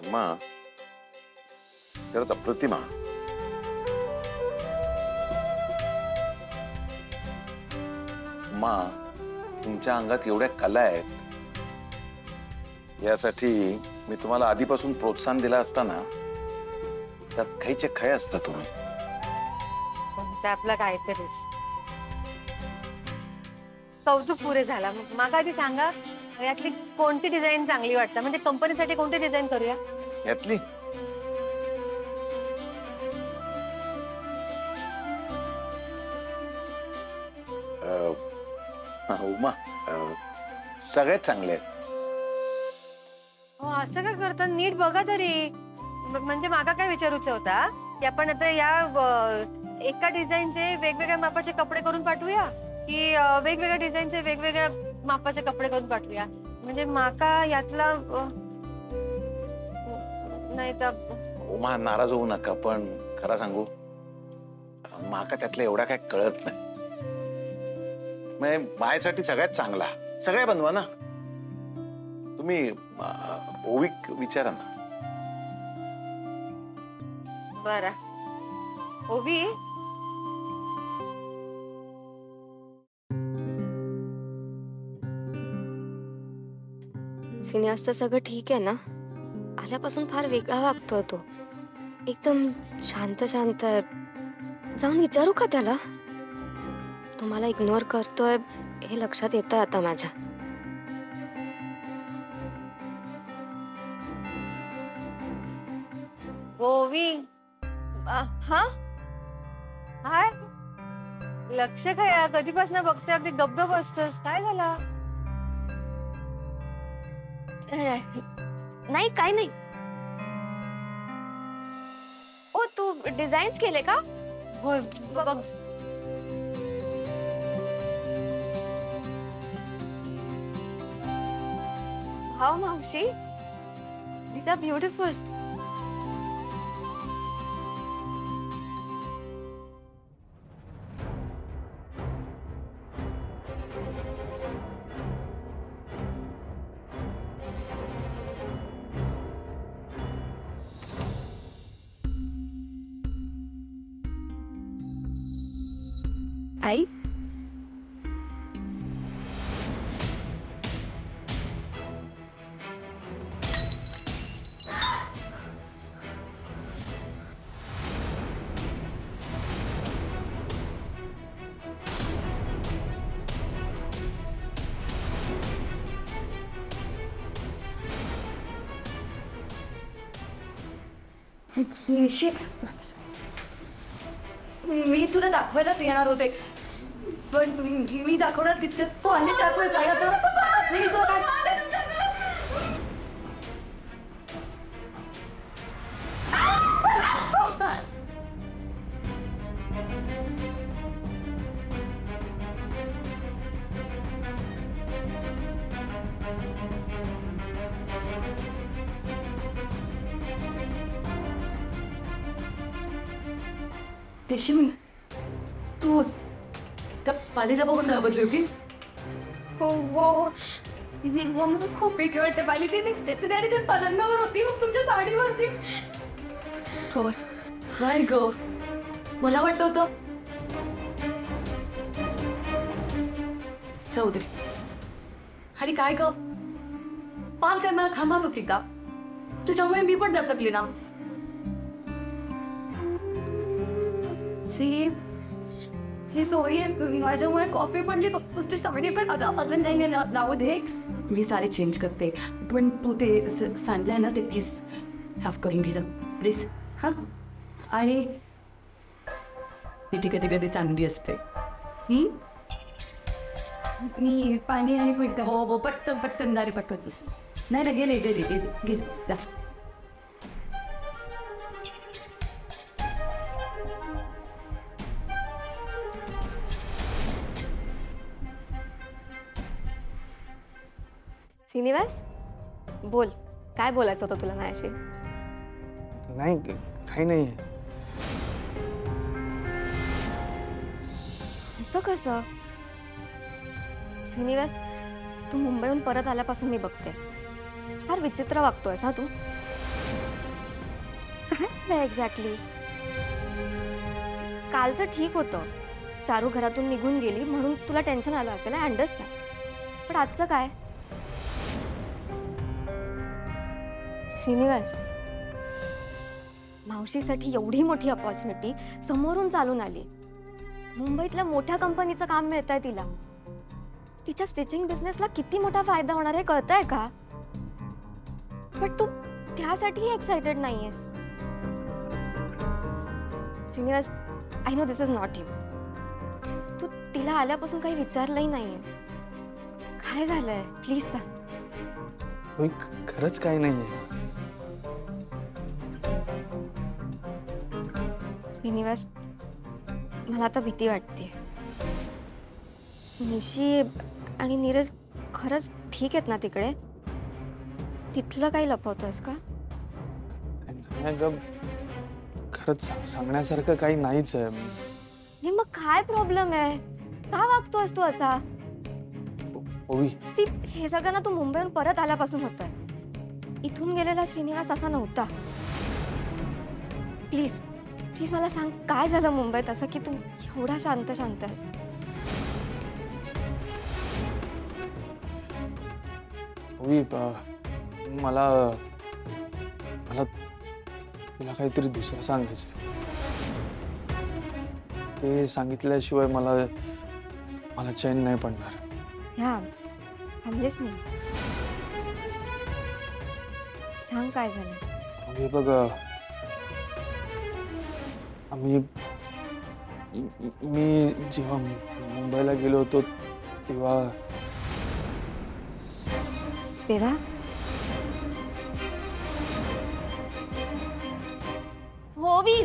अम्मा खरंच अप्रतिमा. अम्मा तुमच्या अंगात एवढ्या कला आहेत, यासाठी मी तुम्हाला आधीपासून प्रोत्साहन दिला असताना त्यात खायचे खय असता तुम्ही. तुमचं आपलं काहीतरीच कौतुक पुरे झाला. मग आधी सांगा, यातली कोणती डिझाईन चांगली वाटतं? म्हणजे कंपनीसाठी कोणती डिझाईन करूया? यातली उमा सगळ्यात चांगले आहेत. हो, असं का करता? नीट बघा तरी. म्हणजे माका काय विचारूचं होता की आपण आता या एका डिझाईनचे वेगवेगळ्या मापाचे कपडे करून पाठवूया की वेगवेगळ्या डिझाईनचे वेगवेगळ्या मापाचे कपडे करून पाठवूया? म्हणजे माका यातला नाही तर. उमा नाराज होऊ नका, पण खरं सांगू माका त्यातलं एवढा काय कळत नाही. माझ्यासाठी सगळ्यात चांगला सगळ्या बनवा ना तुम्ही. ओविक विचारा ना. बरं ओवी, श्रीनिवासचं सगळं ठीक आहे ना? आल्यापासून फार वेगळा वागतोय तो. एकदम शांत शांत आहे. जाऊन विचारू का त्याला? तो मला इग्नोर करतोय हे लक्षात येतं आता माझ्या. ओवी. हा हाय, लक्ष काय? कधीपासून बघते, अगदी गपगप असतस. काय झालं? नाही काय नाही. ओ तू डिझाईन्स केले का? होय बघ. हा मावशी, these are beautiful. आई, मी तुला दाखवायलाच येणार होते, पण मी दाखवणार तिथे तो आली त्यामुळे देशी तू त्या पालीला बघून घाबरली होती? हो हो, मला खूप भीती वाटते. पालीची दिसतेच नाही, ते पलंगावर होती, मग तुमच्या साडीवरती. नाही ग, मला वाटलं होतं जाऊ दे. आणि काय ग, पाल काय मला खांबार होती का? तुझ्यामुळे मी पण दचकली ना. ही सोयी माझ्यामुळे कॉफी पडली, तुझी साडी पण अजून नाही नाव दे. मी साडी चेंज करते, पण तू ते सांडलंय ना ते प्लीज साफ करून घे प्लीज. हां, आणि ती कधी कधी चांगली असते. मी पाणी आणि पिठं. हो हो, पटकन पटकन दारी पटकतीस. नाही ना, गेले गेले घे जा. श्रीनिवास, बोल, काय बोलायचं होतं तुला माझ्याशी? नाही काही नाही. असं कसं? श्रीनिवास, तू मुंबईहून परत आल्यापासून मी बघते, फार विचित्र वागतोयस हा तू. काय एक्झॅक्टली? कालचं ठीक होतं, चारू घरातून निघून गेली म्हणून तुला टेन्शन आलं असेल, आय अंडरस्टँड. पण आजचं काय? श्रीनिवास, मावशीसाठी एवढी मोठी अपॉर्च्युनिटी समोरून चालून आली. मुंबईतल्या मोठ्या कंपनीचं काम मिळतंय तिला. तिच्या स्टिचिंग बिझनेसला किती मोठा फायदा होणार आहे कळतंय का? पण तू त्यासाठीही एक्साइटेड नाहीयेस. Srinivas, I know this is not you. तू तिला आल्यापासून काही विचारलंही नाहीयेस. काय झालंय प्लीज सांग. होय, खरंच काही नाहीये. श्रीनिवास, मला आता भीती वाटते. निशी आणि नीरज खरंच ठीक आहेत ना तिकडे? तिथलं काही लपवतोयस का? नाही अगं, खरंच सांगण्यासारखं काही नाहीच आहे. नाही मग काय प्रॉब्लेम आहे? का वागतोयस तू असा? ओवी, सी, हे सगळं ना तू मुंबईहून परत आल्यापासून होतंय. इथून गेलेला श्रीनिवास असा नव्हता. प्लीज प्लीज मला सांग, काय झालं मुंबईत असं की तू एवढा शांत शांत आहेस? ओवी, मला मला तिला काहीतरी दुसरं सांगायचं. ते सांगितल्याशिवाय मला मला चैन नाही पडणार. ह्या थांबलेच नाही. सांग काय झालं? ओवी बघ, मी जेव्हा मुंबईला गेलो होतो तेव्हा तेव्हा होवी,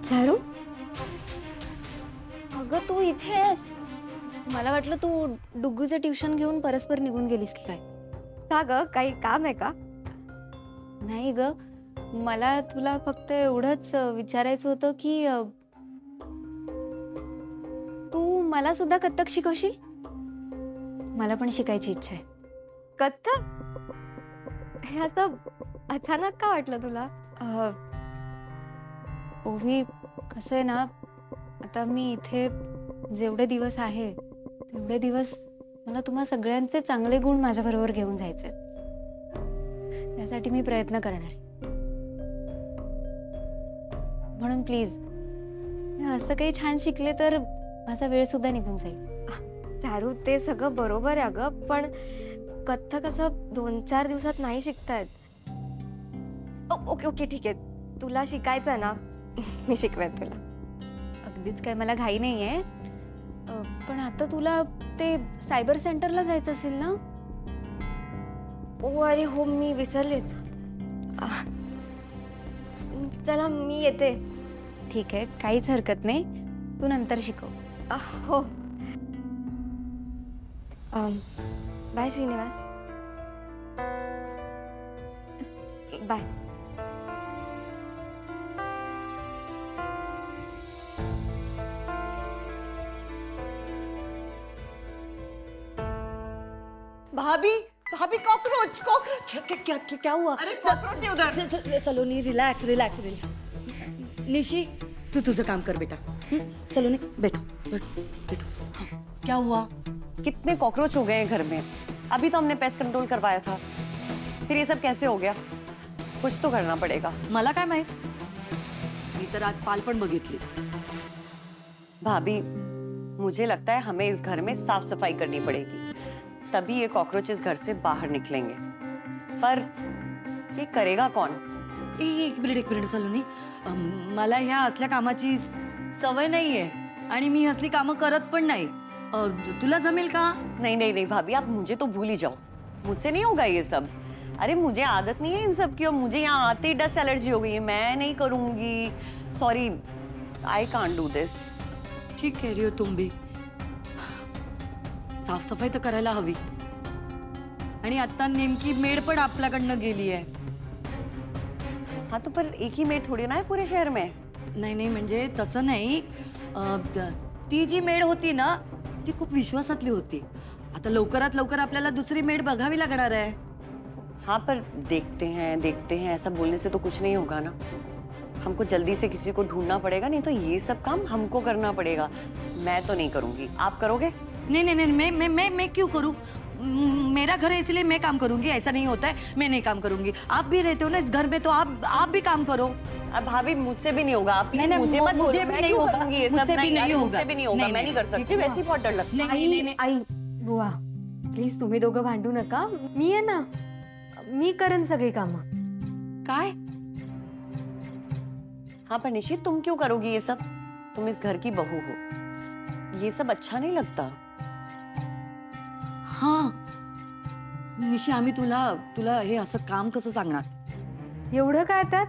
चारू, अगं तू इथे आहेस? मला वाटलं तू डुग्गूचं ट्युशन घेऊन परस्पर निघून गेलीस की काय. का ग, काही काम आहे का? नाही ग, मला तुला फक्त एवढंच विचारायचं होतं की तू मला सुद्धा कथ्थक शिकवशील? मला पण शिकायची इच्छा आहे. कथ्थक? हे असं अचानक का वाटलं तुला? ओवी, कसं आहे ना, आता मी इथे जेवढे दिवस आहे तेवढे दिवस मला तुम्हा सगळ्यांचे चांगले गुण माझ्याबरोबर घेऊन जायचे. त्यासाठी मी प्रयत्न करणार आहे. म्हणून प्लीज असं काही छान शिकले तर माझा वेळ सुद्धा निघून जाईल. चारू, ते सगळं बरोबर आहे अगं, पण कथ्थक असं 2-4 दिवसात नाही शिकतायत. ओके ओके ठीक आहे, तुला शिकायचं ना, मी शिकवेन तुला. अगदीच काय मला घाई नाही आहे. पण आता तुला ते सायबर सेंटरला जायचं असेल ना? ओ अरे हो, मी विसरलेच. चला मी येते. ठीक आहे, काहीच हरकत नाही, तू नंतर शिकव. हो. बाय श्रीनिवास. बाय. भाभी भाभी कॉकरोच कॉकरोच क्या हुआ? अरे कॉकरोच है उधर. Saloni relax relax relax. निशी, तू तुझं काम कर बेटा. सलोनी बैठो बैठो बैठो. हाँ, क्या हुआ? कितने कॉकरोच हो गए हैं घर में. अभी तो हमने पेस्ट कंट्रोल करवाया था, फिर ये सब कैसे हो गया? कुछ तो करना पड़ेगा. मला काय माहित, मी तर आज पाल पण बघितली. भाभी, मुझे लगता है हमें इस घर में साफ सफाई करनी पड़ेगी, तभी ये कॉकरोच इस घर से बाहर निकलेंगे. पर ये करेगा कौन? एक मिनिट सलोनी, मला ह्या असल्या कामाची सवय नाहीये आणि मी असली कामं करत पण नाही. तुला जमेल का? नहीं नहीं नहीं भाभी, आप मुझे तो भूल ही जाओ, मुझसे नहीं होगा ये सब. अरे मुझे आदत नहीं है इन सब की, और मुझे यहाँ आते ही डस्ट एलर्जी हो गई है. मैं नहीं करूंगी, सॉरी, आई कांट डू दिस. ठीक कह रही हो तुम भी. साफसफाई तर करायला हवी. आणि आता नेमकी मेड पण आपल्याकडनं गेली आहे. हाँ तो पर एक ही मेड थोड़ी ना है पूरे शहर में. नाही नाही, म्हणजे तसं नाही. ती जी मेड होती ना, ती खूप विश्वासातली होती. आता लवकरात लवकर आपल्याला दुसरी मेड बघावी लागणार आहे. हाँ पर देखते हैं ऐसा बोलने से तो कुछ नहीं होगा ना. हमको जल्दी से किसी को ढूंढना पड़ेगा, नहीं तो ये सब काम हमको करना पड़ेगा. मैं तो नहीं करूंगी, आप करोगे? नहीं नहीं नहीं, मैं क्यों करूं? मेरा घर है इसलिए मैं काम करूंगी, ऐसा नहीं होता है. मैं नहीं काम करूंगी. आप भी रहते हो ना इस घर में, तो आप भी काम करो. अब भाभी मुझसे भी नहीं होगा. आप नहीं, नहीं, मुझे मत बोलो. मुझे भी मैं नहीं क्यों होगा. करूंगी ये सब? मुझसे भी नहीं अरे होगा. मुझसे भी नहीं होगा. नहीं, मैं नहीं, नहीं कर सकती. ठीक है. वैसे ही बहुत डर लगता है. नहीं, नहीं, नहीं. आई बुवा प्लीज तुम्ही दोघं भांडू नका. मी आहे ना, मी करेन सगळी कामं. काय? हाँ पर निशी तुम क्यों करोगी ये सब? तुम इस घर की बहू हो. ये सब अच्छा नहीं लगता. हाँ निशी, आम्ही तुला हे असं काम कसं सांगणार? एवढं काय त्यात?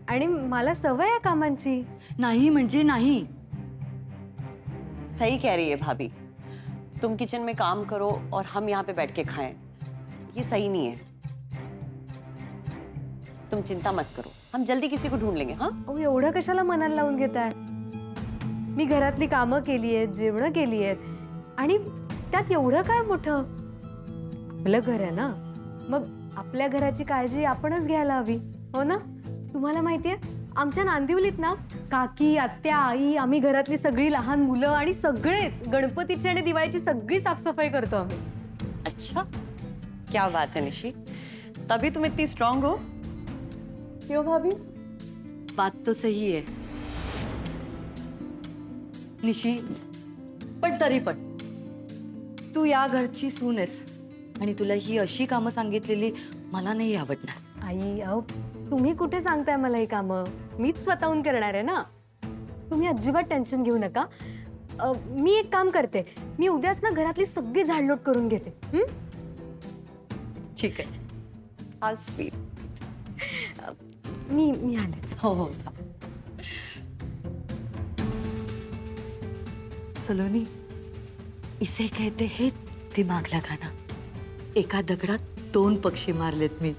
आणि मला सवय आहे कामांची. नाही म्हणजे नाही. सही कह रही है भाभी. तुम किचन में काम करो और हम यहाँ पे बैठ के खाएं. ये सही नहीं है. तुम चिंता मत करो, हम जल्दी किसी को ढूंढ लेंगे. हाँ अहो एवढं कशाला मनाला लावून घेताय? मी घरातली कामं केली आहेत, जेवणं केली आहेत, आणि त्यात एवढं काय मोठं? आपलं घर आहे ना, मग आपल्या घराची काळजी आपणच घ्यायला हवी, हो ना? तुम्हाला माहितीये आमच्या नांदिवलीत ना काकी, आत्या, आई, आम्ही घरातली सगळी लहान मुलं आणि सगळेच गणपतीची आणि दिवाळीची सगळी साफसफाई करतो आम्ही. अच्छा, क्या बात है निशी. तभी तुम इतनी स्ट्रांग हो. क्यों भाभी? बात तो सही है निशी, पण तरी पण तू या घरची सून आहेस आणि तुला ही अशी कामं सांगितलेली मला नाही आवडणार. आई अहो तुम्ही कुठे सांगताय मला ही कामं? मीच स्वतःहून करणार आहे ना. तुम्ही अजिबात टेन्शन घेऊ नका. मी एक काम करते, मी उद्याच ना घरातली सगळी झाडलोट करून घेते. ठीक आहे. How sweet. मी आलेच. हो हो. सलोनी, इसे कहते हैं दिमाग लगाना. एका दगडात 2 पक्षी मारलेत मी.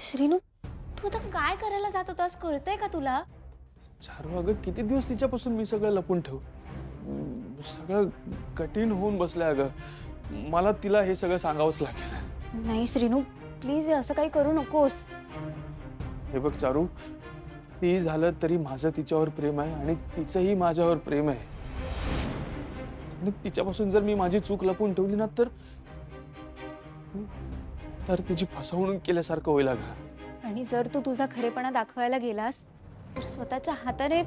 श्रीनू तू आता काय करायला जात होतास कळतंय का तुला? चारू अगं किती दिवस तिच्यापासून मी सगळं लपून ठेवू. सगळं कठीण होऊन बसलंय अगं. मला तिला हे सगळं सांगावंच लागेल. नाही श्रीनू प्लीज असं काही करू नकोस. हे बघ चारू, ती झालं तरी माझं तिच्यावर प्रेम आहे आणि तिचंही माझ्यावर प्रेम आहे. आणि तिच्यापासून जर मी माझी चूक लपून ठेवली ना तर तिची फसवणूक केल्यासारखं होईल अगं. आणि जर तू तुझा खरेपणा दाखवायला गेलास तर स्वतःच्या हाताने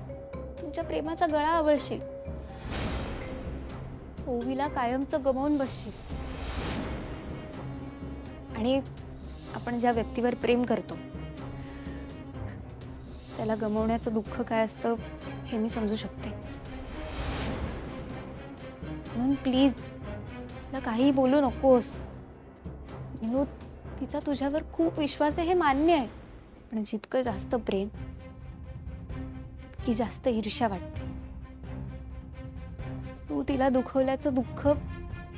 तुमच्या प्रेमाचा गळा आवळशील. ओवीला कायमचं गमावून बसशील. आणि आपण ज्या व्यक्तीवर प्रेम करतो त्याला गमावण्याचं दुःख काय असतं हे मी समजू शकते. म्हणून प्लीज तिला काही बोलू नकोस. विनोद, तिचा तुझ्यावर खूप विश्वास आहे हे मान्य आहे, पण जितकं जास्त प्रेम तितकी जास्त ईर्ष्या वाटते. तू तिला दुखवल्याचं दुःख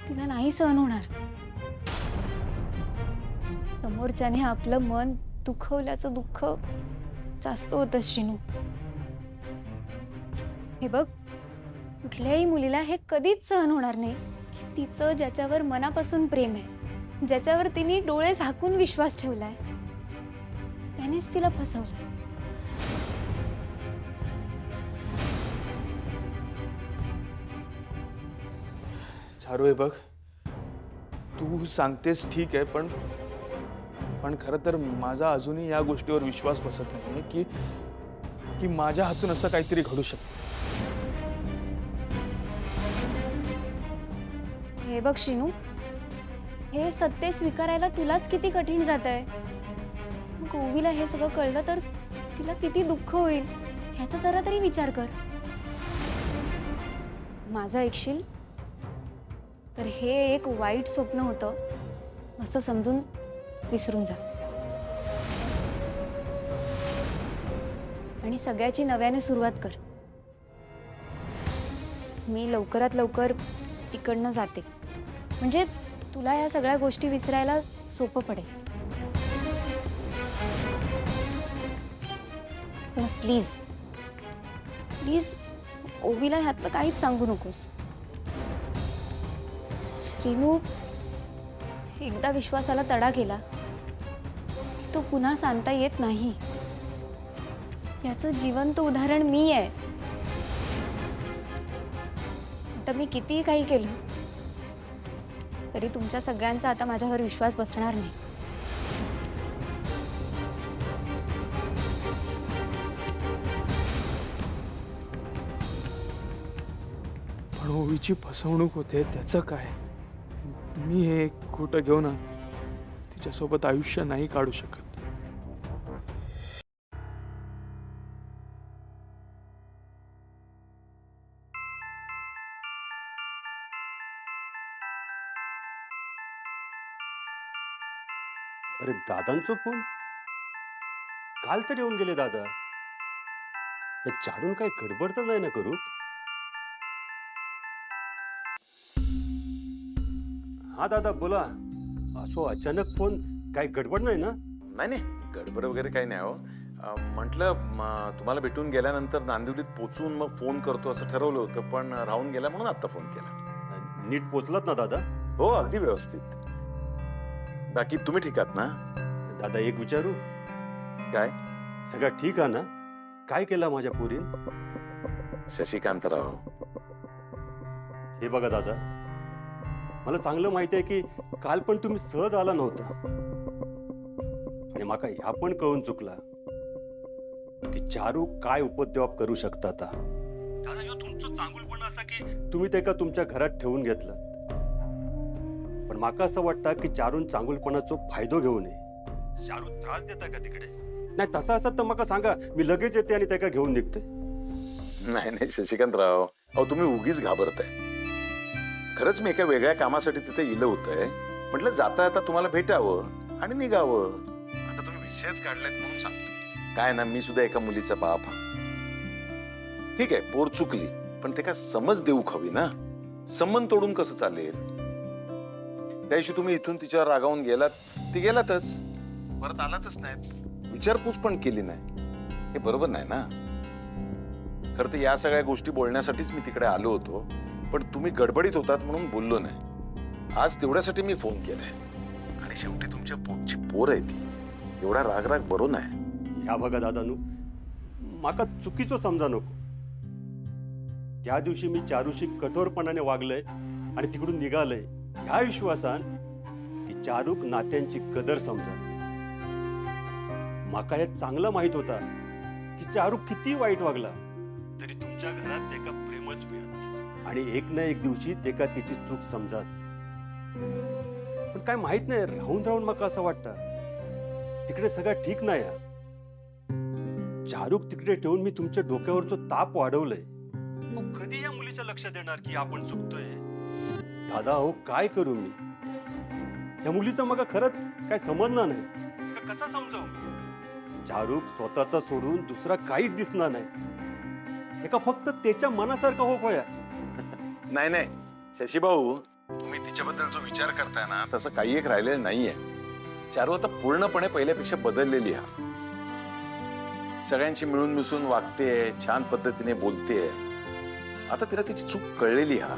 तिला नाही सहन होणार. समोरच्याने आपलं मन दुखवल्याचं दुःख जास्त होतं श्रीनू. हे बघ, कुठल्याही मुलीला हे कधीच सहन होणार नाही की तिचं ज्याच्यावर मनापासून प्रेम आहे, ज्याच्यावर तिने डोळे झाकून विश्वास ठेवलाय, त्यानेच तिला फसवलं. चारू हे बघ, तू सांगतेस ठीक आहे, पण खरं तर माझा अजूनही या गोष्टीवर विश्वास बसत नाही की माझ्या हातून असं काहीतरी घडू शकतं. हे बघ श्रीनू, हे सत्य स्वीकारायला तुलाच किती कठीण जात आहे. मग ओवीला हे सगळं कळलं तर तिला किती दुःख होईल ह्याचा जरा तरी विचार कर. माझं ऐकशील तर हे एक वाईट स्वप्न होतं असं समजून विसरून जा आणि सगळ्याची नव्याने सुरुवात कर. मी लवकरात लवकर इकडनं जाते, म्हणजे तुला ह्या सगळ्या गोष्टी विसरायला सोपं पडेल. पण प्लीज प्लीज ओवीला ह्यातलं काहीच सांगू नकोस. श्रीनू एकदा विश्वासाला तडा गेला की तो पुन्हा सांगता येत नाही. याचं जिवंत उदाहरण मी आहे. आता मी कितीही काही केलं तरी तुमच्या सगळ्यांचा आता माझ्यावर विश्वास बसणार नाही. पण ओवीची फसवणूक होते त्याचं काय? मी हे खोटं घेऊन तिच्यासोबत आयुष्य नाही काढू शकत. अरे दादांचा फोन काल तर येऊन गेले दादा. या चारून काही गडबड तर नाही ना करू? हा दादा बोला. असो अचानक फोन, काही गडबड नाही ना? नाही नाही, गडबड वगैरे काही नाही हो. म्हटलं तुम्हाला भेटून गेल्यानंतर नांदिवलीत पोचून मग फोन करतो असं ठरवलं होतं, पण राहून गेला म्हणून आता फोन केला. नीट पोचलात ना दादा? हो, अगदी व्यवस्थित. बाकी तुम्ही ठीक आहात ना? दादा एक विचारू? काय? सगळं ठीक आहे ना? काय केलं माझ्या पोरीन? शशिकांतराव, हे बघा दादा, मला चांगलं माहिती आहे की काल पण तुम्ही सहज आला नव्हता, आणि माका ह्या पण कळून चुकला की चारू काय उपद्व्याप करू शकता. दादा ह्यो तुमचं चांगुलपण असं की तुम्ही ते का तुमच्या घरात ठेवून घेतलं. पण माका असं वाटतं की चारून चांगुलपणाचा फायदा घेऊ नये. चारू त्रास देता का तिकडे? नाही तसं असत तर माका सांगा, मी लगेच येते आणि त्याला घेऊन निघते. नाही नाही शशिकांतराव, अहो तुम्ही उगीच घाबरताय. खरंच मी एका वेगळ्या कामासाठी तिथे इलं होतंय. म्हटलं जाता येता तुम्हाला भेटावं आणि निघावं. आता तुम्ही विषयच काढलात म्हणून सांगतो. काय ना, मी सुद्धा एका मुलीचा बाप हा. ठीक आहे, पोर चुकली, पण ते का समज देऊ हवी ना. संबंध तोडून कसं चालेल? त्या दिवशी तुम्ही इथून तिच्यावर रागावून गेलात, ती गेलातच, परत आलातच नाहीत, विचारपूस पण केली नाही. हे बरोबर नाही ना. खरं तर या सगळ्या गोष्टी बोलण्यासाठीच मी तिकडे आलो होतो, पण तुम्ही गडबडीत होतात म्हणून बोललो नाही. आज तेवढ्यासाठी मी फोन केलाय. आणि शेवटी तुमच्या पोटची पोर आहे ती. एवढा राग राग बरो नाही. ह्या बघा दादानू, माका चुकीचं समजा नको. त्या दिवशी मी चारूशी कठोरपणाने वागलंय आणि तिकडून निघालंय ह्या विश्वासान की चारूक नात्यांची कदर समजा. माका हे चांगलं माहित होता की चारू किती वाईट वागला तरी तुमच्या घरात ते का प्रेमच मिळत, आणि एक ना एक दिवशी ते का तिची चूक समजत. पण काय माहित नाही, राहून राहून माका असं वाटतं तिकडे सगळं ठीक नाही. चारूक तिकडे ठेवून मी तुमच्या डोक्यावरचं ताप वाढवलंय. मग कधी या मुलीचं लक्ष देणार की आपण चुकतोय? दादा हो, काय करू मी? या मुलीचं मग खरंच काय समजणार नाही. कसं समजावू मी? चारूक स्वतःचा सोडून दुसरा काहीच दिसणार नाही. ते का फक्त त्याच्या मनासारखं हो होया. नाही नाही शशी भाऊ, तुम्ही तिच्याबद्दल जो विचार करताय ना, तसं काही एक राहिलेलं नाहीये. चारू आता पूर्णपणे पहिल्यापेक्षा बदललेली आहे. सगळ्यांशी मिळून मिसळून वागतेय, छान पद्धतीने बोलतेय. आता तिला तिची चूक कळलेली हा.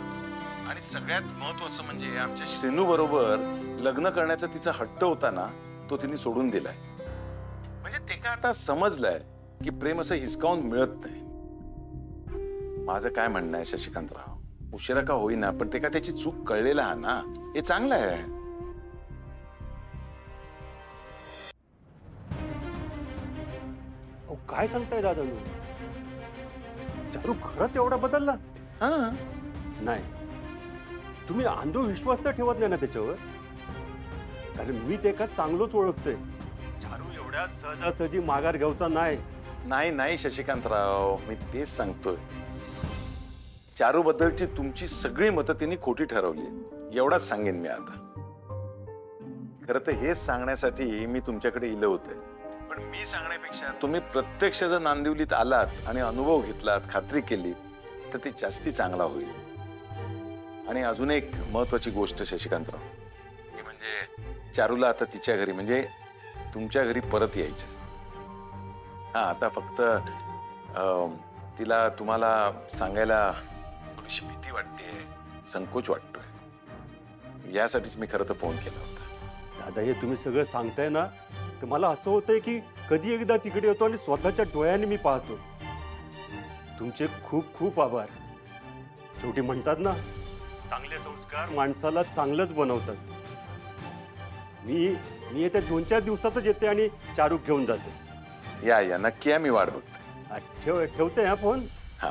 आणि सगळ्यात महत्वाचं म्हणजे आमच्या श्रेणू बरोबर लग्न करण्याचा तिचा हट्ट होता ना, तो तिने सोडून दिलाय. म्हणजे ते का आता समजलंय की प्रेम असं हिसकावून मिळत नाही. माझं काय म्हणणं आहे शशिकांतराव, उशिरा का होईना, पण ते का त्याची चूक कळलेला हा ना, हे चांगलं आहे. काय सांगताय दादा? चारू खरंच एवढा बदलला? हा, नाही, तुम्ही अंधविश्वास तर ठेवत नाही ना त्याच्यावर? कारण मी ते का चांगलंच ओळखतोय. चारू एवढ्या सहजासहजी माघार घ्यायचा नाही. नाही नाही शशिकांतराव, मी तेच सांगतोय. चारू बद्दलची तुमची सगळी मतं तिने खोटी ठरवली, एवढाच सांगेन मी आता. खरं तर हेच सांगण्यासाठी मी तुमच्याकडे इलं होते. पण मी सांगण्यापेक्षा तुम्ही प्रत्यक्ष जर नांदिवलीत आलात आणि अनुभव घेतलात, खात्री केली, तर ते जास्ती चांगला होईल. आणि अजून एक महत्वाची गोष्ट शशिकांतराव, ती म्हणजे चारूला आता तिच्या घरी म्हणजे तुमच्या घरी परत यायचं. हा आता फक्त तिला तुम्हाला सांगायला थोडीशी भीती वाटते, संकोच वाटतोय. यासाठीच मी खरं तर फोन केला होता. दादा हे तुम्ही सगळं सांगताय ना, तर मला असं होतंय की कधी एकदा तिकडे येतो आणि स्वतःच्या डोळ्याने मी पाहतो. तुमचे खूप खूप आभार. शेवटी म्हणतात ना, चांगले संस्कार माणसाला चांगलंच बनवतात. मी येत्या 2-4 दिवसातच येते आणि चारूक घेऊन जाते. या नक्की या, मी वाट बघते. ठेवते हा फोन. हा.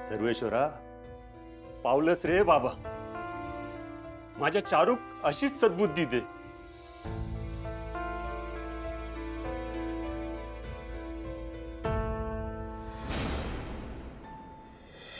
सर्वेश्वरा, पावलंच रे बाबा. माझ्या चारूक अशीच सद्बुद्धी दे.